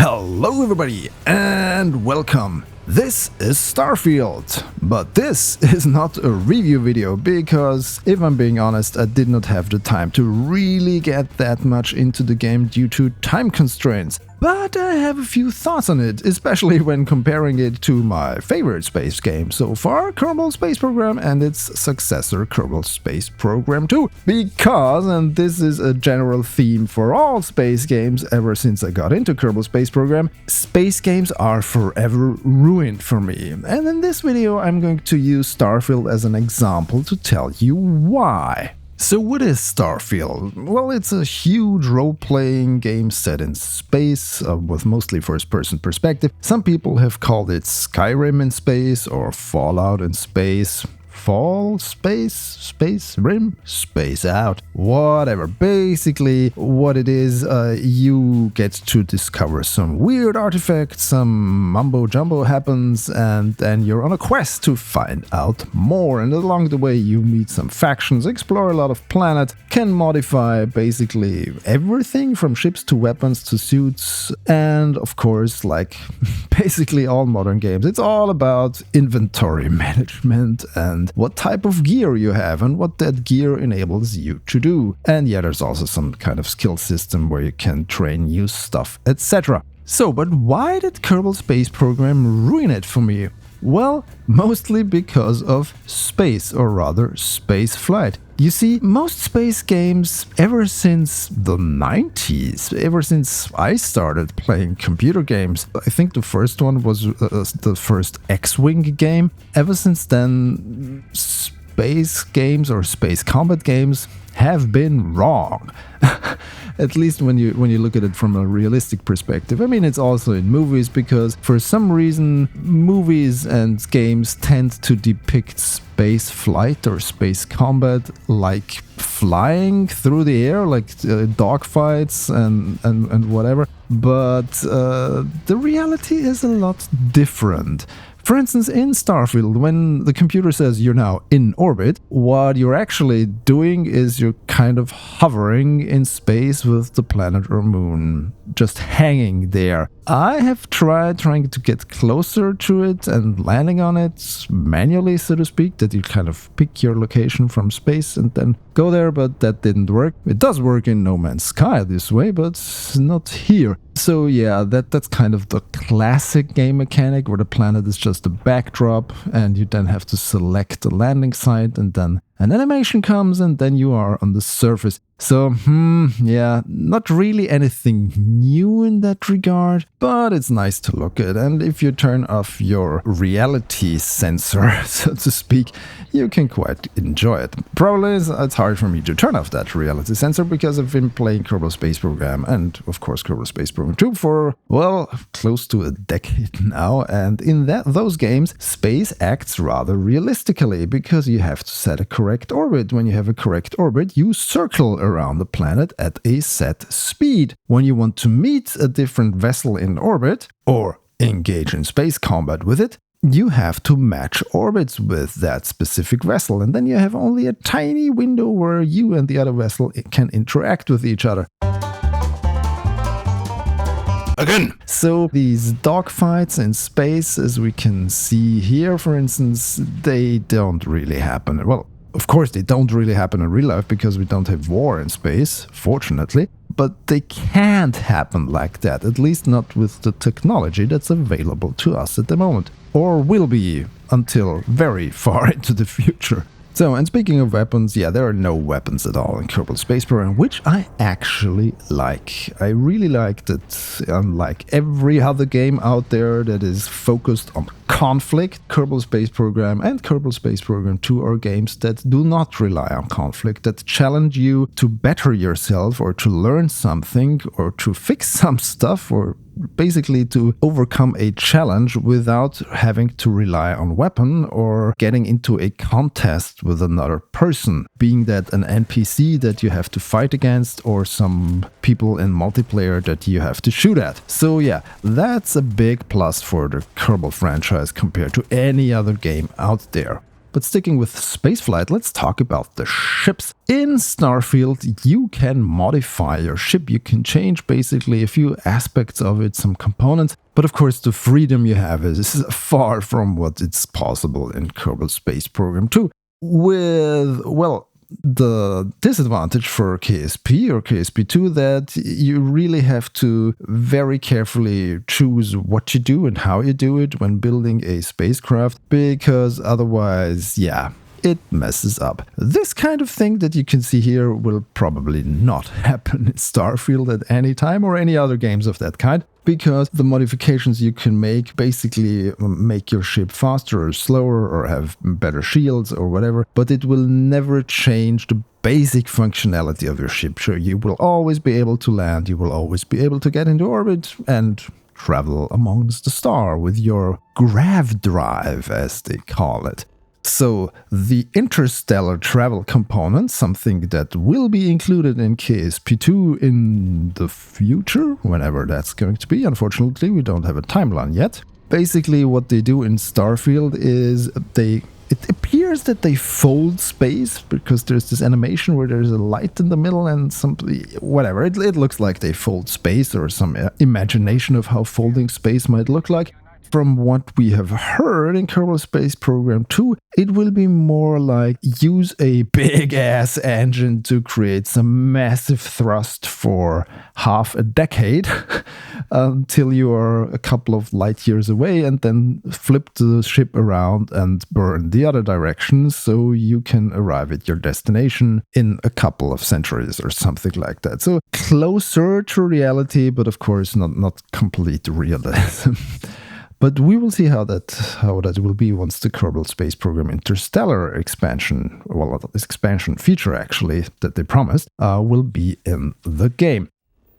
Hello everybody and welcome. This is Starfield, but this is not a review video because, if I'm being honest, I did not have the time to really get that much into the game due to time constraints. But I have a few thoughts on it, especially when comparing it to my favorite space game so far, Kerbal Space Program, and its successor, Kerbal Space Program 2. Because, and this is a general theme for all space games ever since I got into Kerbal Space Program, space games are forever ruined for me. And in this video I'm going to use Starfield as an example to tell you why. So what is Starfield? Well, it's a huge role-playing game set in space, with mostly first-person perspective. Some people have called it Skyrim in space, or Fallout in space. Fall, space, rim, space out, whatever. Basically, what it is, you get to discover some weird artifacts, some mumbo-jumbo happens, and then you're on a quest to find out more. And along the way, you meet some factions, explore a lot of planets, can modify basically everything from ships to weapons to suits, and of course, like basically all modern games, it's all about inventory management and what type of gear you have and what that gear enables you to do. And yeah, there's also some kind of skill system where you can train new stuff, etc. So, but why did Kerbal Space Program ruin it for me? Well, mostly because of space, or rather space flight. You see, most space games ever since the 90s, ever since I started playing computer games, I think the first one was the first X-Wing game. Ever since then, space games or space combat games have been wrong. At least when you look at it from a realistic perspective. I mean, it's also in movies because for some reason movies and games tend to depict space flight or space combat like flying through the air, like dogfights and whatever. But the reality is a lot different. For instance, in Starfield, when the computer says you're now in orbit, what you're actually doing is you're kind of hovering in space with the planet or moon, just hanging there. I have tried trying to get closer to it and landing on it manually, so to speak, that you kind of pick your location from space and then go there, but that didn't work. It does work in No Man's Sky this way, but not here. So yeah, that's kind of the classic game mechanic where the planet is just a backdrop and you then have to select the landing site and then an animation comes and then you are on the surface. So, yeah, not really anything new in that regard, but it's nice to look at. And if you turn off your reality sensor, so to speak, you can quite enjoy it. Probably it's hard for me to turn off that reality sensor because I've been playing Kerbal Space Program and, of course, Kerbal Space Program 2 for, well, close to a decade now. And in those games, space acts rather realistically because you have to set a correct orbit. When you have a correct orbit, you circle around the planet at a set speed. When you want to meet a different vessel in orbit or engage in space combat with it, you have to match orbits with that specific vessel, and then you have only a tiny window where you and the other vessel can interact with each other. Again. So these dogfights in space, as we can see here, for instance, they don't really happen. Well, of course, they don't really happen in real life because we don't have war in space, fortunately. But they can't happen like that, at least not with the technology that's available to us at the moment. Or will be until very far into the future. So, and speaking of weapons, yeah, there are no weapons at all in Kerbal Space Program, which I actually like. I really like that, unlike every other game out there that is focused on conflict, Kerbal Space Program and Kerbal Space Program 2 are games that do not rely on conflict, that challenge you to better yourself or to learn something or to fix some stuff or basically to overcome a challenge without having to rely on weapon or getting into a contest with another person, being that an NPC that you have to fight against or some people in multiplayer that you have to shoot at. So yeah, that's a big plus for the Kerbal franchise compared to any other game out there. But sticking with spaceflight, let's talk about the ships. In Starfield, you can modify your ship. You can change basically a few aspects of it, some components. But of course, the freedom you have is far from what is possible in Kerbal Space Program 2. With, well, the disadvantage for KSP or KSP2 that you really have to very carefully choose what you do and how you do it when building a spacecraft, because otherwise, yeah, it messes up. This kind of thing that you can see here will probably not happen in Starfield at any time or any other games of that kind, because the modifications you can make basically make your ship faster or slower or have better shields or whatever, but it will never change the basic functionality of your ship. Sure, you will always be able to land, you will always be able to get into orbit and travel amongst the stars with your grav drive, as they call it. So the Interstellar Travel component, something that will be included in KSP2 in the future, whenever that's going to be. Unfortunately, we don't have a timeline yet. Basically, what they do in Starfield is it appears that they fold space, because there's this animation where there's a light in the middle and something, whatever. It looks like they fold space, or some imagination of how folding space might look like. From what we have heard in Kerbal Space Program 2, it will be more like use a big-ass engine to create some massive thrust for half a decade until you are a couple of light years away, and then flip the ship around and burn the other direction so you can arrive at your destination in a couple of centuries or something like that. So closer to reality, but of course not complete realism. But we will see how that will be once the Kerbal Space Program Interstellar expansion, well, this expansion feature actually that they promised, will be in the game.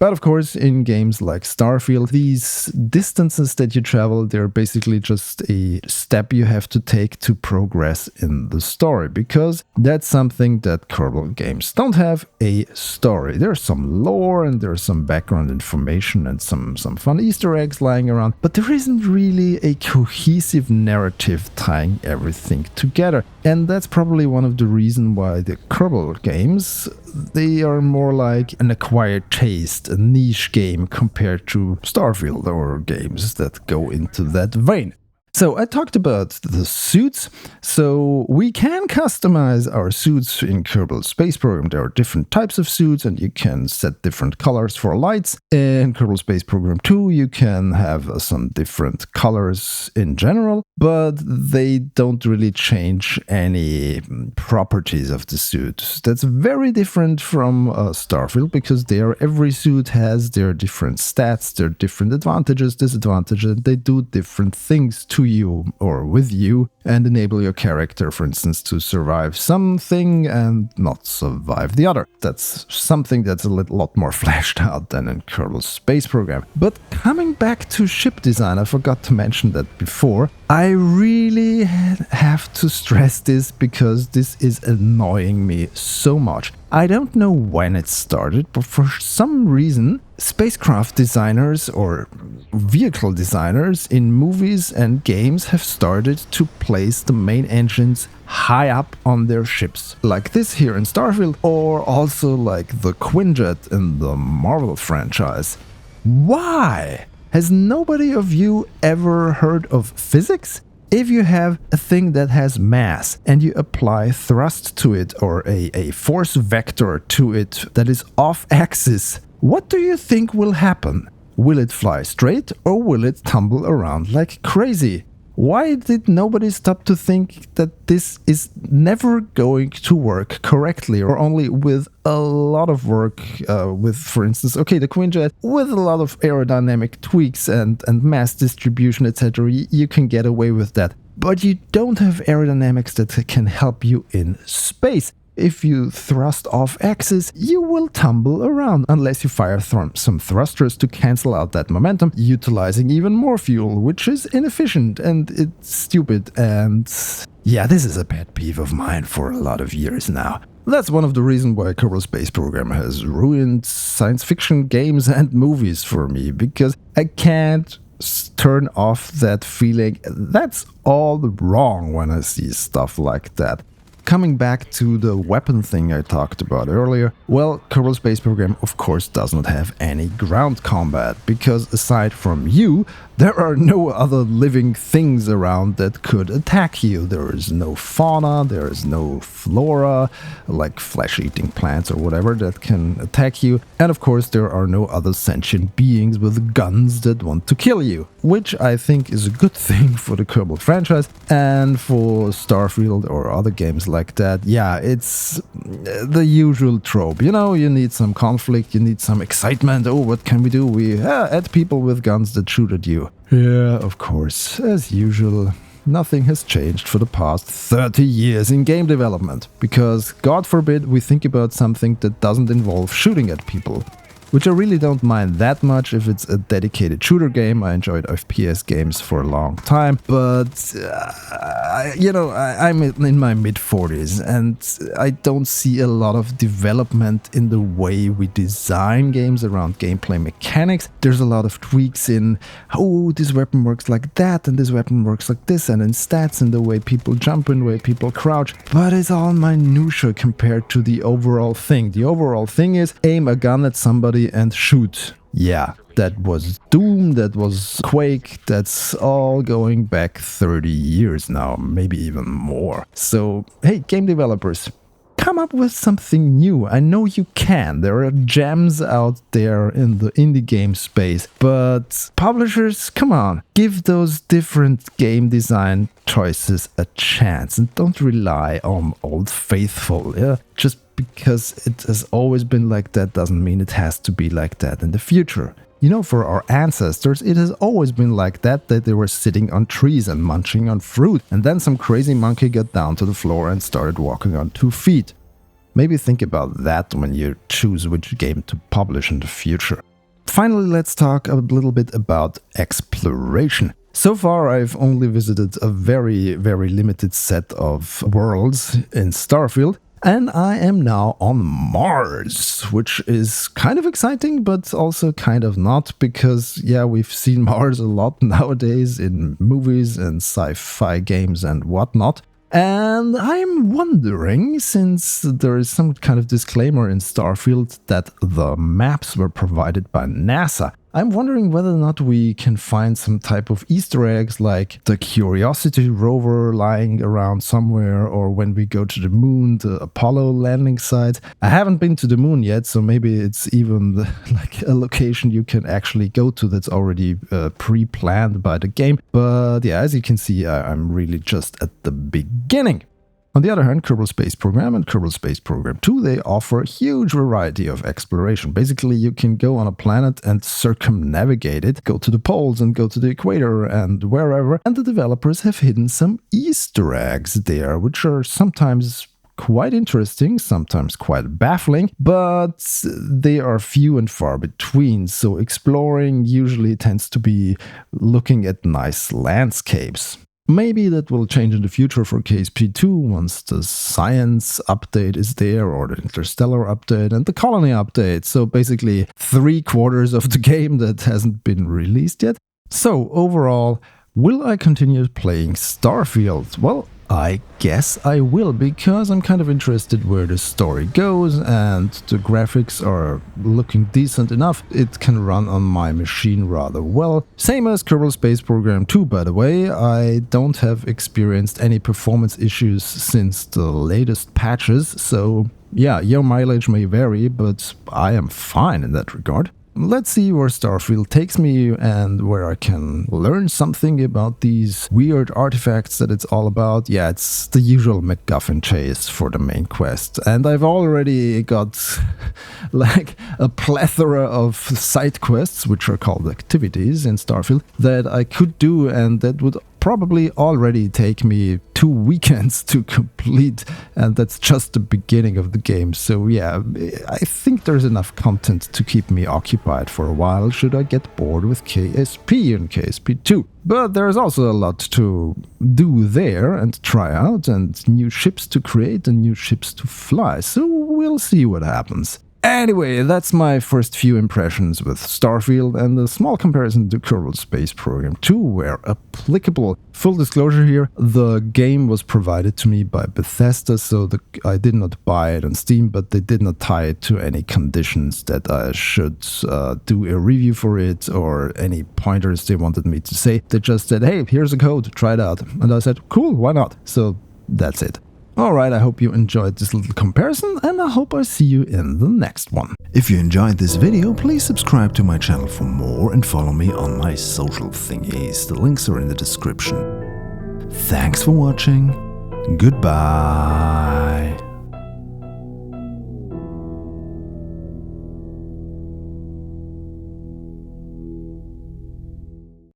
But of course, in games like Starfield, these distances that you travel, they're basically just a step you have to take to progress in the story, because that's something that Kerbal games don't have, a story. There's some lore and there's some background information and some fun Easter eggs lying around, but there isn't really a cohesive narrative tying everything together. And that's probably one of the reasons why the Kerbal games, they are more like an acquired taste, a niche game compared to Starfield or games that go into that vein. So I talked about the suits. So we can customize our suits in Kerbal Space Program. There are different types of suits and you can set different colors for lights. In Kerbal Space Program 2, you can have some different colors in general, but they don't really change any properties of the suit. That's very different from Starfield, because every suit has their different stats, their different advantages, disadvantages, and they do different things to you or with you and enable your character, for instance, to survive something and not survive the other. That's something that's a lot more fleshed out than in Kerbal Space Program. But coming back to ship design, I forgot to mention that before. I really have to stress this because this is annoying me so much. I don't know when it started, but for some reason, spacecraft designers or vehicle designers in movies and games have started to place the main engines high up on their ships, like this here in Starfield, or also like the Quinjet in the Marvel franchise. Why? Has nobody of you ever heard of physics? If you have a thing that has mass and you apply thrust to it or a force vector to it that is off axis, what do you think will happen? Will it fly straight or will it tumble around like crazy? Why did nobody stop to think that this is never going to work correctly, or only with a lot of work with, for instance, the Quinjet, with a lot of aerodynamic tweaks and mass distribution, etc., you can get away with that. But you don't have aerodynamics that can help you in space. If you thrust off axis, you will tumble around unless you fire some thrusters to cancel out that momentum, utilizing even more fuel, which is inefficient and it's stupid. And yeah, this is a pet peeve of mine for a lot of years now. That's one of the reasons why Kerbal Space Program has ruined science fiction games and movies for me, because I can't turn off that feeling. That's all wrong when I see stuff like that. Coming back to the weapon thing I talked about earlier, well, Kerbal Space Program of course does not have any ground combat, because aside from you, there are no other living things around that could attack you. There is no fauna, there is no flora, like flesh-eating plants or whatever, that can attack you. And of course there are no other sentient beings with guns that want to kill you, which I think is a good thing for the Kerbal franchise. And for Starfield or other games like that, yeah, it's the usual trope. You know, you need some conflict, you need some excitement. Oh, what can we do? We add people with guns that shoot at you. Yeah, of course, as usual. Nothing has changed for the past 30 years in game development, because God forbid we think about something that doesn't involve shooting at people. Which I really don't mind that much if it's a dedicated shooter game. I enjoyed FPS games for a long time, but I'm in my mid-40s and I don't see a lot of development in the way we design games around gameplay mechanics. There's a lot of tweaks in, oh, this weapon works like that and this weapon works like this, and in stats and the way people jump and the way people crouch, but it's all minutiae compared to the overall thing. The overall thing is aim a gun at somebody and shoot. Yeah, that was Doom, that was Quake, that's all going back 30 years now, maybe even more. So, hey, game developers, come up with something new. I know you can. There are gems out there in the indie game space, but publishers, come on, give those different game design choices a chance and don't rely on Old Faithful. Yeah, just because it has always been like that doesn't mean it has to be like that in the future. You know, for our ancestors, it has always been like that they were sitting on trees and munching on fruit, and then some crazy monkey got down to the floor and started walking on 2 feet. Maybe think about that when you choose which game to publish in the future. Finally, let's talk a little bit about exploration. So far, I've only visited a very, very limited set of worlds in Starfield, and I am now on Mars, which is kind of exciting, but also kind of not, because, yeah, we've seen Mars a lot nowadays in movies and sci-fi games and whatnot. And I'm wondering, since there is some kind of disclaimer in Starfield that the maps were provided by NASA, I'm wondering whether or not we can find some type of Easter eggs like the Curiosity rover lying around somewhere, or when we go to the moon, the Apollo landing site. I haven't been to the moon yet, so maybe it's even like a location you can actually go to that's already pre-planned by the game. But yeah, as you can see, I'm really just at the beginning. On the other hand, Kerbal Space Program and Kerbal Space Program 2, they offer a huge variety of exploration. Basically, you can go on a planet and circumnavigate it, go to the poles and go to the equator and wherever. And the developers have hidden some Easter eggs there, which are sometimes quite interesting, sometimes quite baffling, but they are few and far between. So exploring usually tends to be looking at nice landscapes. Maybe that will change in the future for KSP2 once the science update is there, or the Interstellar update and the colony update. So basically 3/4 of the game that hasn't been released yet. So overall, will I continue playing Starfield? Well, I guess I will, because I'm kind of interested where the story goes and the graphics are looking decent enough. It can run on my machine rather well. Same as Kerbal Space Program 2, by the way. I don't have experienced any performance issues since the latest patches, so yeah, your mileage may vary, but I am fine in that regard. Let's see where Starfield takes me and where I can learn something about these weird artifacts that it's all about. Yeah, it's the usual MacGuffin chase for the main quest. And I've already got like a plethora of side quests, which are called activities in Starfield, that I could do, and that would probably already take me 2 weekends to complete, and that's just the beginning of the game. So yeah, I think there's enough content to keep me occupied for a while should I get bored with KSP and KSP2. But there's also a lot to do there and try out, and new ships to create and new ships to fly, so we'll see what happens. Anyway, that's my first few impressions with Starfield and a small comparison to Kerbal Space Program 2 where applicable. Full disclosure here, the game was provided to me by Bethesda, so I did not buy it on Steam, but they did not tie it to any conditions that I should do a review for it or any pointers they wanted me to say. They just said, hey, here's a code, try it out. And I said, cool, why not? So that's it. Alright, I hope you enjoyed this little comparison and I hope I see you in the next one. If you enjoyed this video, please subscribe to my channel for more and follow me on my social thingies. The links are in the description. Thanks for watching. Goodbye.